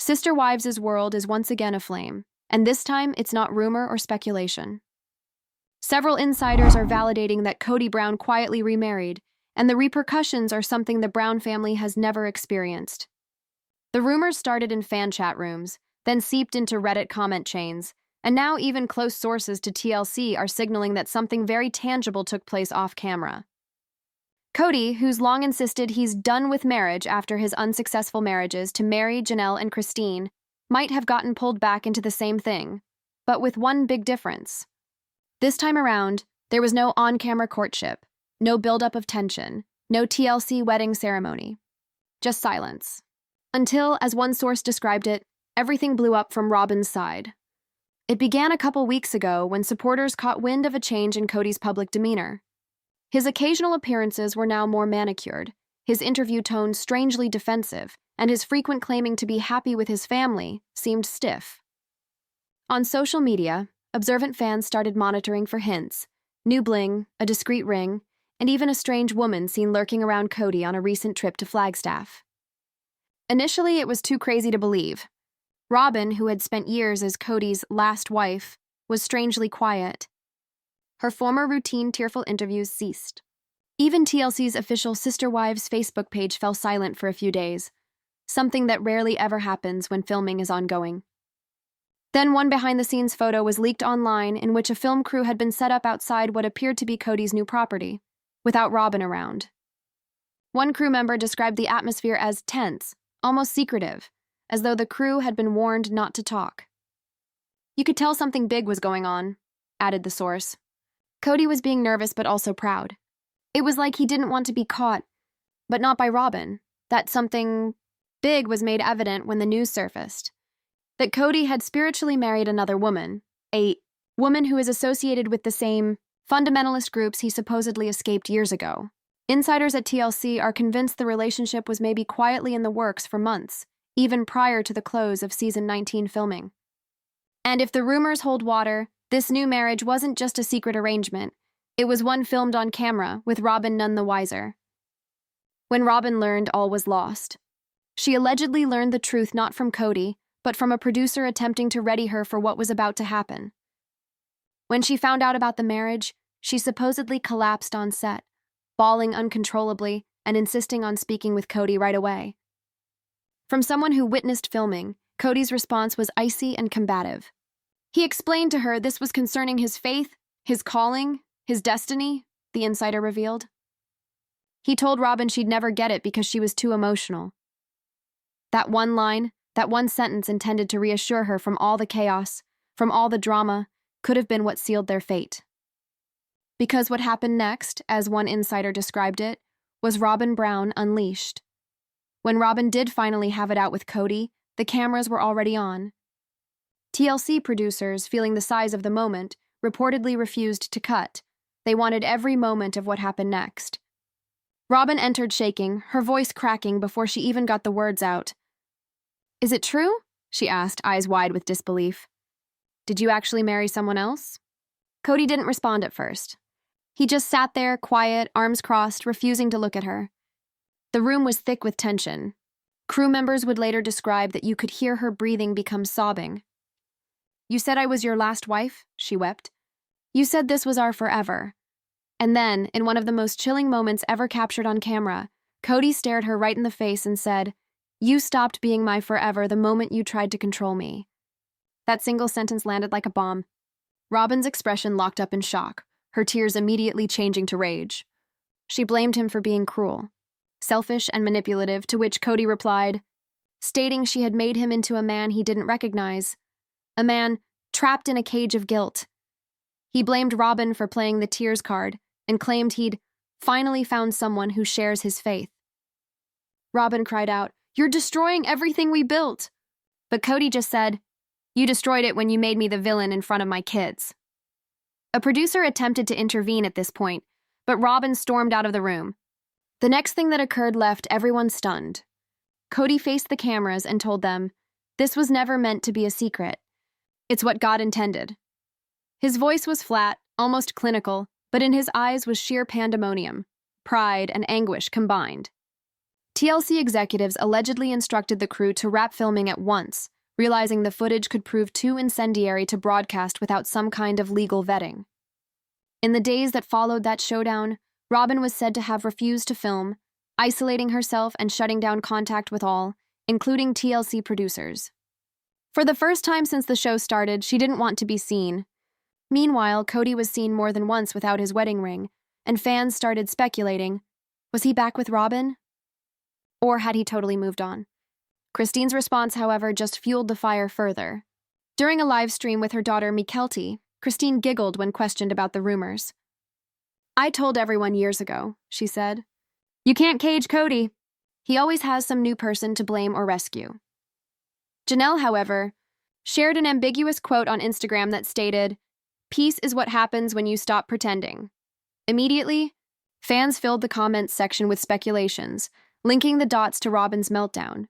Sister Wives' world is once again aflame, and this time it's not rumor or speculation. Several insiders are validating that Kody Brown quietly remarried, and the repercussions are something the Brown family has never experienced. The rumors started in fan chat rooms, then seeped into Reddit comment chains, and now even close sources to TLC are signaling that something very tangible took place off camera. Kody, who's long insisted he's done with marriage after his unsuccessful marriages to Meri, Janelle, and Christine, might have gotten pulled back into the same thing, but with one big difference. This time around, there was no on-camera courtship, no buildup of tension, no TLC wedding ceremony. Just silence. Until, as one source described it, everything blew up from Robyn's side. It began a couple weeks ago when supporters caught wind of a change in Kody's public demeanor. His occasional appearances were now more manicured, his interview tone strangely defensive, and his frequent claiming to be happy with his family seemed stiff. On social media, observant fans started monitoring for hints, new bling, a discreet ring, and even a strange woman seen lurking around Kody on a recent trip to Flagstaff. Initially, it was too crazy to believe. Robyn, who had spent years as Kody's last wife, was strangely quiet. Her former routine tearful interviews ceased. Even TLC's official Sister Wives Facebook page fell silent for a few days, something that rarely ever happens when filming is ongoing. Then one behind-the-scenes photo was leaked online in which a film crew had been set up outside what appeared to be Kody's new property, without Robyn around. One crew member described the atmosphere as tense, almost secretive, as though the crew had been warned not to talk. "You could tell something big was going on," added the source. Kody was being nervous but also proud. It was like he didn't want to be caught, but not by Robyn. That something big was made evident when the news surfaced. That Kody had spiritually married another woman, a woman who is associated with the same fundamentalist groups he supposedly escaped years ago. Insiders at TLC are convinced the relationship was maybe quietly in the works for months, even prior to the close of season 19 filming. And if the rumors hold water, this new marriage wasn't just a secret arrangement. It was one filmed on camera, with Robyn none the wiser. When Robyn learned, all was lost. She allegedly learned the truth not from Kody, but from a producer attempting to ready her for what was about to happen. When she found out about the marriage, she supposedly collapsed on set, bawling uncontrollably and insisting on speaking with Kody right away. From someone who witnessed filming, Kody's response was icy and combative. He explained to her this was concerning his faith, his calling, his destiny, the insider revealed. He told Robyn she'd never get it because she was too emotional. That one line, that one sentence intended to reassure her from all the chaos, from all the drama, could have been what sealed their fate. Because what happened next, as one insider described it, was Robyn Brown unleashed. When Robyn did finally have it out with Kody, the cameras were already on. TLC producers, feeling the size of the moment, reportedly refused to cut. They wanted every moment of what happened next. Robyn entered shaking, her voice cracking before she even got the words out. "Is it true?" she asked, eyes wide with disbelief. "Did you actually marry someone else?" Kody didn't respond at first. He just sat there, quiet, arms crossed, refusing to look at her. The room was thick with tension. Crew members would later describe that you could hear her breathing become sobbing. "You said I was your last wife?" she wept. "You said this was our forever." And then, in one of the most chilling moments ever captured on camera, Kody stared her right in the face and said, "You stopped being my forever the moment you tried to control me." That single sentence landed like a bomb. Robyn's expression locked up in shock, her tears immediately changing to rage. She blamed him for being cruel, selfish and manipulative, to which Kody replied, stating she had made him into a man he didn't recognize, a man trapped in a cage of guilt. He blamed Robyn for playing the tears card and claimed he'd finally found someone who shares his faith. Robyn cried out, "You're destroying everything we built!" But Kody just said, "You destroyed it when you made me the villain in front of my kids." A producer attempted to intervene at this point, but Robyn stormed out of the room. The next thing that occurred left everyone stunned. Kody faced the cameras and told them, "This was never meant to be a secret. It's what God intended." His voice was flat, almost clinical, but in his eyes was sheer pandemonium, pride and anguish combined. TLC executives allegedly instructed the crew to wrap filming at once, realizing the footage could prove too incendiary to broadcast without some kind of legal vetting. In the days that followed that showdown, Robyn was said to have refused to film, isolating herself and shutting down contact with all, including TLC producers. For the first time since the show started, she didn't want to be seen. Meanwhile, Kody was seen more than once without his wedding ring, and fans started speculating, was he back with Robyn? Or had he totally moved on? Christine's response, however, just fueled the fire further. During a live stream with her daughter Mykelti, Christine giggled when questioned about the rumors. "I told everyone years ago," she said. "You can't cage Kody. He always has some new person to blame or rescue." Janelle, however, shared an ambiguous quote on Instagram that stated, "Peace is what happens when you stop pretending." Immediately, fans filled the comments section with speculations, linking the dots to Robyn's meltdown.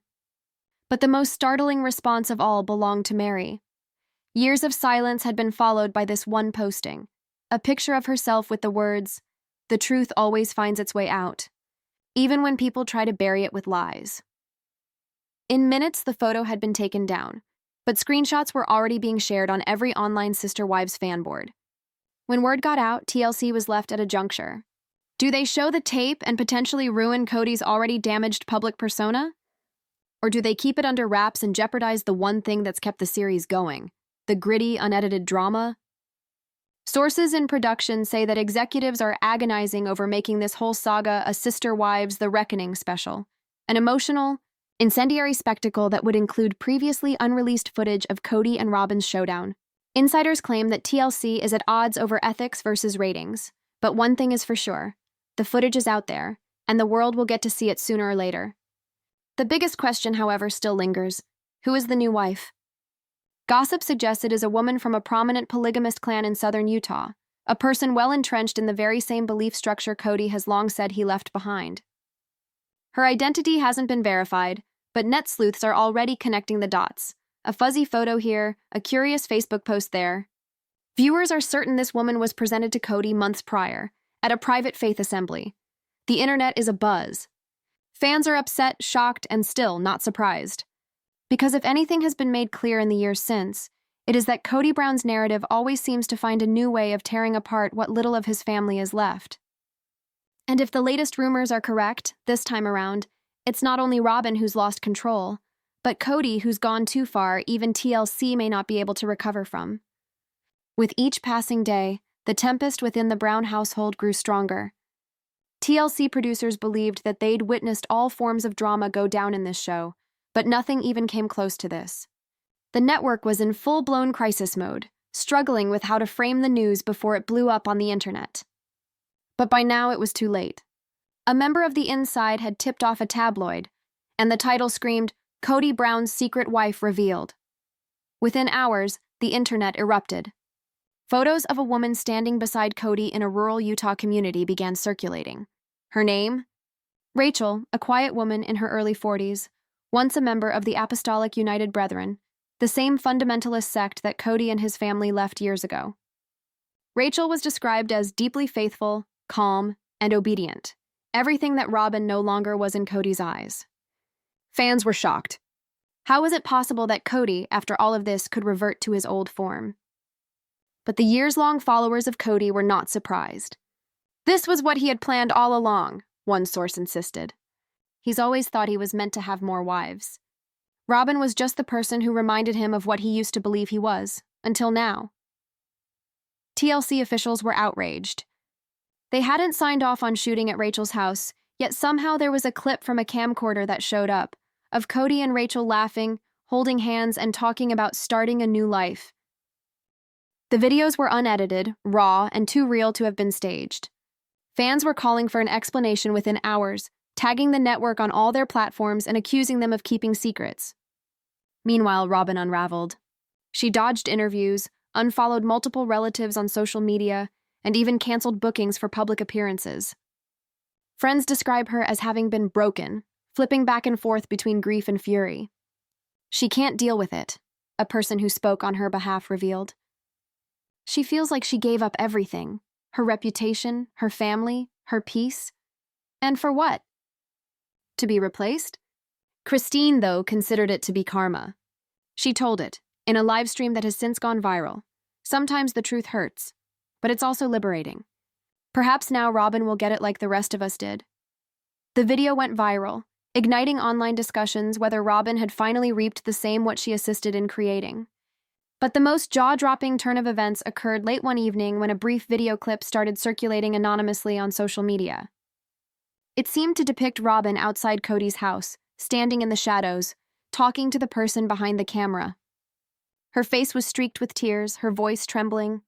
But the most startling response of all belonged to Meri. Years of silence had been followed by this one posting, a picture of herself with the words, "The truth always finds its way out, even when people try to bury it with lies." In minutes, the photo had been taken down, but screenshots were already being shared on every online Sister Wives fan board. When word got out, TLC was left at a juncture. Do they show the tape and potentially ruin Kody's already damaged public persona? Or do they keep it under wraps and jeopardize the one thing that's kept the series going, the gritty, unedited drama? Sources in production say that executives are agonizing over making this whole saga a Sister Wives The Reckoning special, an emotional, incendiary spectacle that would include previously unreleased footage of Kody and Robyn's showdown. Insiders claim that TLC is at odds over ethics versus ratings, but one thing is for sure. The footage is out there, and the world will get to see it sooner or later. The biggest question, however, still lingers. Who is the new wife? Gossip suggests it is a woman from a prominent polygamist clan in southern Utah, a person well entrenched in the very same belief structure Kody has long said he left behind. Her identity hasn't been verified, but net sleuths are already connecting the dots. A fuzzy photo here, a curious Facebook post there. Viewers are certain this woman was presented to Kody months prior, at a private faith assembly. The internet is abuzz. Fans are upset, shocked, and still not surprised. Because if anything has been made clear in the years since, it is that Kody Brown's narrative always seems to find a new way of tearing apart what little of his family is left. And if the latest rumors are correct, this time around, it's not only Robyn who's lost control, but Kody who's gone too far even TLC may not be able to recover from. With each passing day, the tempest within the Brown household grew stronger. TLC producers believed that they'd witnessed all forms of drama go down in this show, but nothing even came close to this. The network was in full-blown crisis mode, struggling with how to frame the news before it blew up on the internet. But by now it was too late. A member of the inside had tipped off a tabloid, and the title screamed, "Kody Brown's secret wife revealed." Within hours, the internet erupted. Photos of a woman standing beside Kody in a rural Utah community began circulating. Her name? Rachel, a quiet woman in her early 40s, once a member of the Apostolic United Brethren, the same fundamentalist sect that Kody and his family left years ago. Rachel was described as deeply faithful, calm, and obedient, everything that Robyn no longer was in Kody's eyes. Fans were shocked. How was it possible that Kody, after all of this, could revert to his old form? But the years-long followers of Kody were not surprised. This was what he had planned all along, one source insisted. He's always thought he was meant to have more wives. Robyn was just the person who reminded him of what he used to believe he was, until now. TLC officials were outraged. They hadn't signed off on shooting at Rachel's house, yet somehow there was a clip from a camcorder that showed up, of Kody and Rachel laughing, holding hands, and talking about starting a new life. The videos were unedited, raw, and too real to have been staged. Fans were calling for an explanation within hours, tagging the network on all their platforms and accusing them of keeping secrets. Meanwhile, Robyn unraveled. She dodged interviews, unfollowed multiple relatives on social media, and even canceled bookings for public appearances. Friends describe her as having been broken, flipping back and forth between grief and fury. She can't deal with it, a person who spoke on her behalf revealed. She feels like she gave up everything, her reputation, her family, her peace. And for what? To be replaced? Christine, though, considered it to be karma. She told it, in a live stream that has since gone viral. Sometimes the truth hurts, but it's also liberating. Perhaps now Robyn will get it like the rest of us did. The video went viral, igniting online discussions whether Robyn had finally reaped the same what she assisted in creating. But the most jaw-dropping turn of events occurred late one evening when a brief video clip started circulating anonymously on social media. It seemed to depict Robyn outside Kody's house, standing in the shadows, talking to the person behind the camera. Her face was streaked with tears, her voice trembling.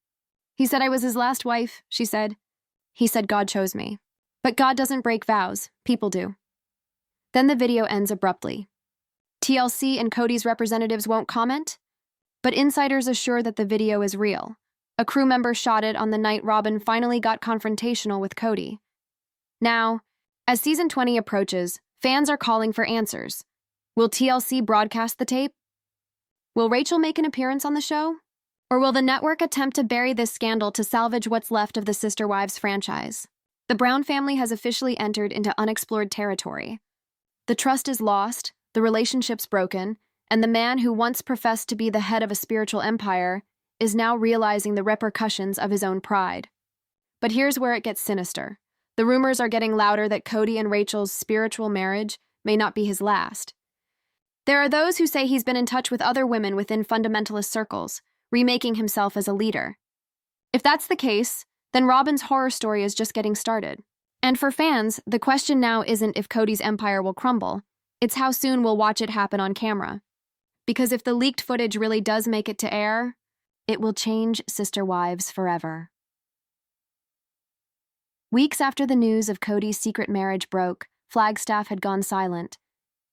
"He said I was his last wife," she said. "He said God chose me. But God doesn't break vows, people do." Then the video ends abruptly. TLC and Kody's representatives won't comment, but insiders assure that the video is real. A crew member shot it on the night Robyn finally got confrontational with Kody. Now, as season 20 approaches, fans are calling for answers. Will TLC broadcast the tape? Will Rachel make an appearance on the show? Or will the network attempt to bury this scandal to salvage what's left of the Sister Wives franchise? The Brown family has officially entered into unexplored territory. The trust is lost, the relationship's broken, and the man who once professed to be the head of a spiritual empire is now realizing the repercussions of his own pride. But here's where it gets sinister. The rumors are getting louder that Kody and Rachel's spiritual marriage may not be his last. There are those who say he's been in touch with other women within fundamentalist circles, remaking himself as a leader. If that's the case, then Robyn's horror story is just getting started. And for fans, the question now isn't if Kody's empire will crumble, it's how soon we'll watch it happen on camera. Because if the leaked footage really does make it to air, it will change Sister Wives forever. Weeks after the news of Kody's secret marriage broke, Flagstaff had gone silent.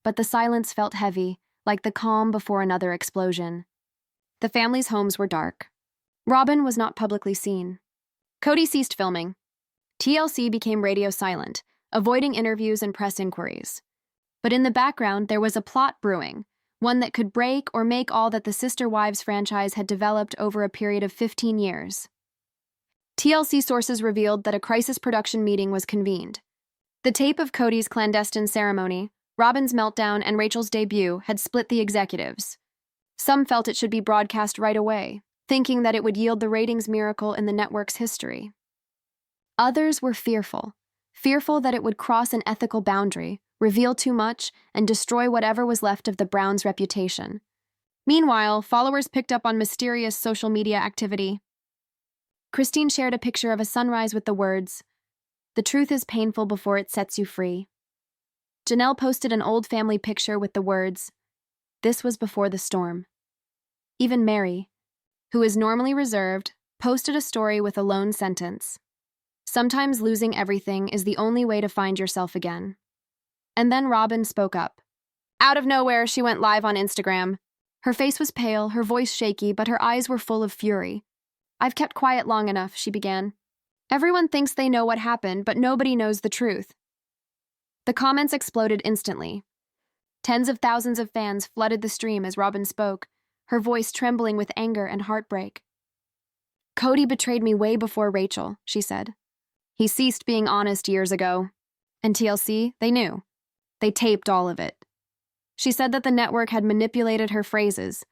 But the silence felt heavy, like the calm before another explosion. The family's homes were dark. Robyn was not publicly seen. Kody ceased filming. TLC became radio silent, avoiding interviews and press inquiries. But in the background, there was a plot brewing, one that could break or make all that the Sister Wives franchise had developed over a period of 15 years. TLC sources revealed that a crisis production meeting was convened. The tape of Kody's clandestine ceremony, Robyn's meltdown, and Rachel's debut had split the executives. Some felt it should be broadcast right away, thinking that it would yield the ratings miracle in the network's history. Others were fearful that it would cross an ethical boundary, reveal too much, and destroy whatever was left of the Browns' reputation. Meanwhile, followers picked up on mysterious social media activity. Christine shared a picture of a sunrise with the words, "The truth is painful before it sets you free." Janelle posted an old family picture with the words, "This was before the storm." Even Meri, who is normally reserved, posted a story with a lone sentence. "Sometimes losing everything is the only way to find yourself again." And then Robyn spoke up. Out of nowhere, she went live on Instagram. Her face was pale, her voice shaky, but her eyes were full of fury. "I've kept quiet long enough," she began. "Everyone thinks they know what happened, but nobody knows the truth." The comments exploded instantly. Tens of thousands of fans flooded the stream as Robyn spoke, her voice trembling with anger and heartbreak. "Kody betrayed me way before Rachel," she said. "He ceased being honest years ago." And TLC, they knew. They taped all of it. She said that the network had manipulated her phrases,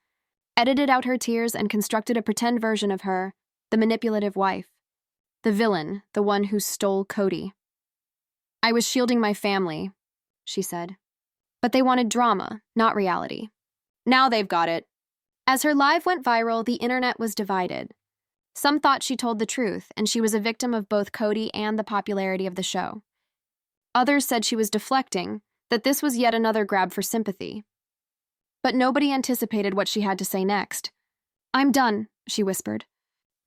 edited out her tears, and constructed a pretend version of her, the manipulative wife. The villain, the one who stole Kody. "I was shielding my family," she said. But they wanted drama, not reality. Now they've got it. As her live went viral, the internet was divided. Some thought she told the truth, and she was a victim of both Kody and the popularity of the show. Others said she was deflecting, that this was yet another grab for sympathy. But nobody anticipated what she had to say next. "I'm done," she whispered.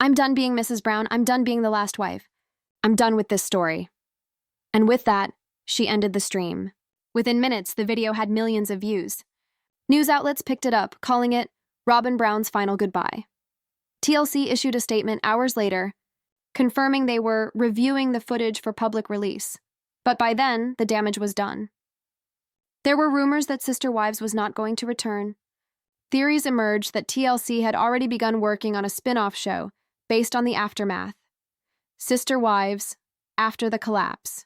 "I'm done being Mrs. Brown. I'm done being the last wife. I'm done with this story." And with that, she ended the stream. Within minutes, the video had millions of views. News outlets picked it up, calling it Robyn Brown's final goodbye. TLC issued a statement hours later, confirming they were reviewing the footage for public release. But by then, the damage was done. There were rumors that Sister Wives was not going to return. Theories emerged that TLC had already begun working on a spin-off show based on the aftermath. Sister Wives, After the Collapse.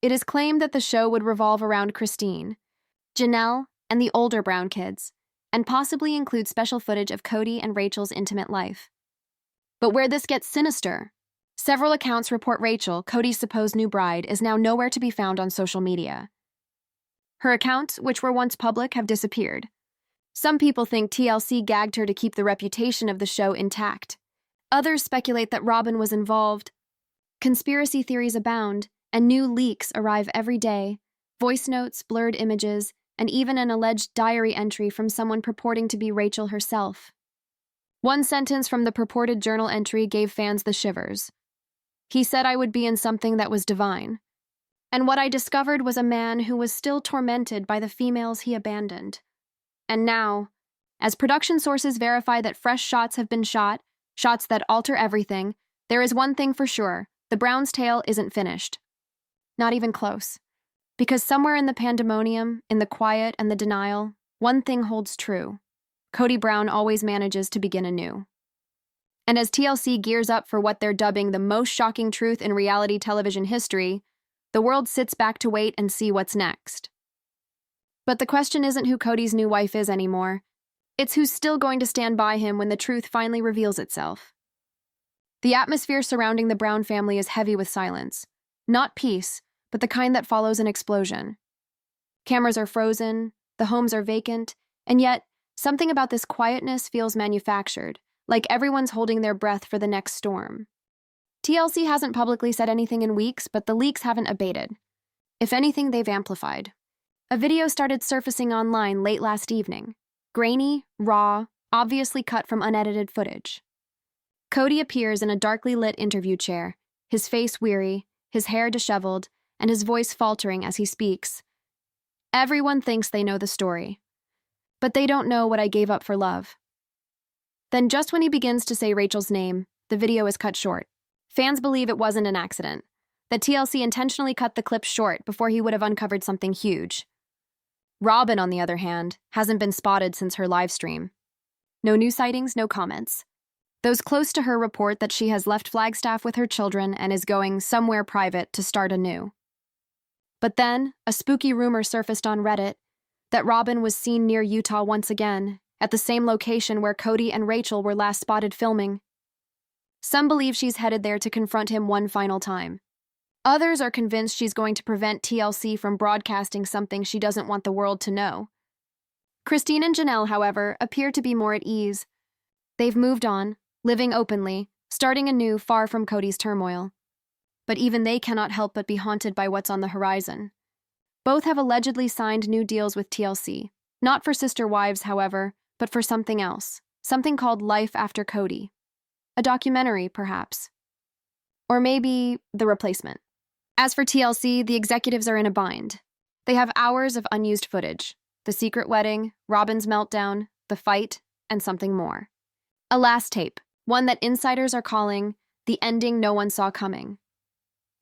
It is claimed that the show would revolve around Christine, Janelle, and the older Brown kids, and possibly include special footage of Kody and Rachel's intimate life. But where this gets sinister, several accounts report Rachel, Kody's supposed new bride, is now nowhere to be found on social media. Her accounts, which were once public, have disappeared. Some people think TLC gagged her to keep the reputation of the show intact. Others speculate that Robyn was involved. Conspiracy theories abound, and new leaks arrive every day. Voice notes, blurred images, and even an alleged diary entry from someone purporting to be Rachel herself. One sentence from the purported journal entry gave fans the shivers. He said, "I would be in something that was divine. And what I discovered was a man who was still tormented by the females he abandoned. And now, as production sources verify that fresh shots have been shot, shots that alter everything, there is one thing for sure: the Brown's tale isn't finished. Not even close. Because somewhere in the pandemonium, in the quiet and the denial, one thing holds true. Kody Brown always manages to begin anew." And as TLC gears up for what they're dubbing the most shocking truth in reality television history, the world sits back to wait and see what's next. But the question isn't who Kody's new wife is anymore. It's who's still going to stand by him when the truth finally reveals itself. The atmosphere surrounding the Brown family is heavy with silence. Not peace, but the kind that follows an explosion. Cameras are frozen, the homes are vacant, and yet, something about this quietness feels manufactured, like everyone's holding their breath for the next storm. TLC hasn't publicly said anything in weeks, but the leaks haven't abated. If anything, they've amplified. A video started surfacing online late last evening. Grainy, raw, obviously cut from unedited footage. Kody appears in a darkly lit interview chair, his face weary, his hair disheveled, and his voice faltering as he speaks. "Everyone thinks they know the story, but they don't know what I gave up for love." Then just when he begins to say Rachel's name, the video is cut short. Fans believe it wasn't an accident, that TLC intentionally cut the clip short before he would have uncovered something huge. Robyn, on the other hand, hasn't been spotted since her live stream. No new sightings, no comments. Those close to her report that she has left Flagstaff with her children and is going somewhere private to start anew. But then, a spooky rumor surfaced on Reddit that Robyn was seen near Utah once again, at the same location where Kody and Rachel were last spotted filming. Some believe she's headed there to confront him one final time. Others are convinced she's going to prevent TLC from broadcasting something she doesn't want the world to know. Christine and Janelle, however, appear to be more at ease. They've moved on, living openly, starting anew far from Kody's turmoil. But even they cannot help but be haunted by what's on the horizon. Both have allegedly signed new deals with TLC, not for sister wives, however, but for something else, something called Life After Kody. A documentary, perhaps. Or maybe The Replacement. As for TLC, the executives are in a bind. They have hours of unused footage: the secret wedding, Robyn's meltdown, the fight, and something more. A last tape, one that insiders are calling the ending no one saw coming.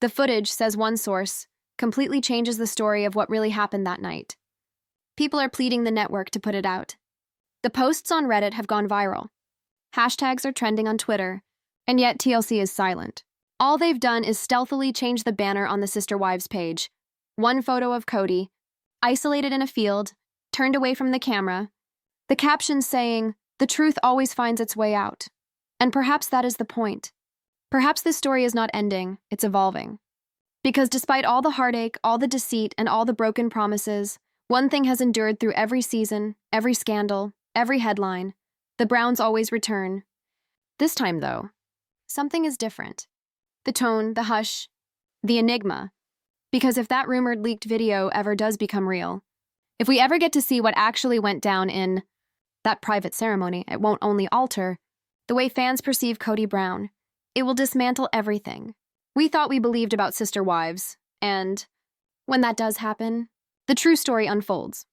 The footage, says one source, completely changes the story of what really happened that night. People are pleading the network to put it out. The posts on Reddit have gone viral. Hashtags are trending on Twitter, and yet TLC is silent. All they've done is stealthily change the banner on the Sister Wives page. One photo of Kody, isolated in a field, turned away from the camera. The caption saying, "The truth always finds its way out." And perhaps that is the point. Perhaps this story is not ending, it's evolving. Because despite all the heartache, all the deceit, and all the broken promises, one thing has endured through every season, every scandal, every headline: the Browns always return. This time, though, something is different. The tone, the hush, the enigma. Because if that rumored leaked video ever does become real, if we ever get to see what actually went down in that private ceremony, it won't only alter the way fans perceive Kody Brown, it will dismantle everything we thought we believed about sister wives. And when that does happen, the true story unfolds.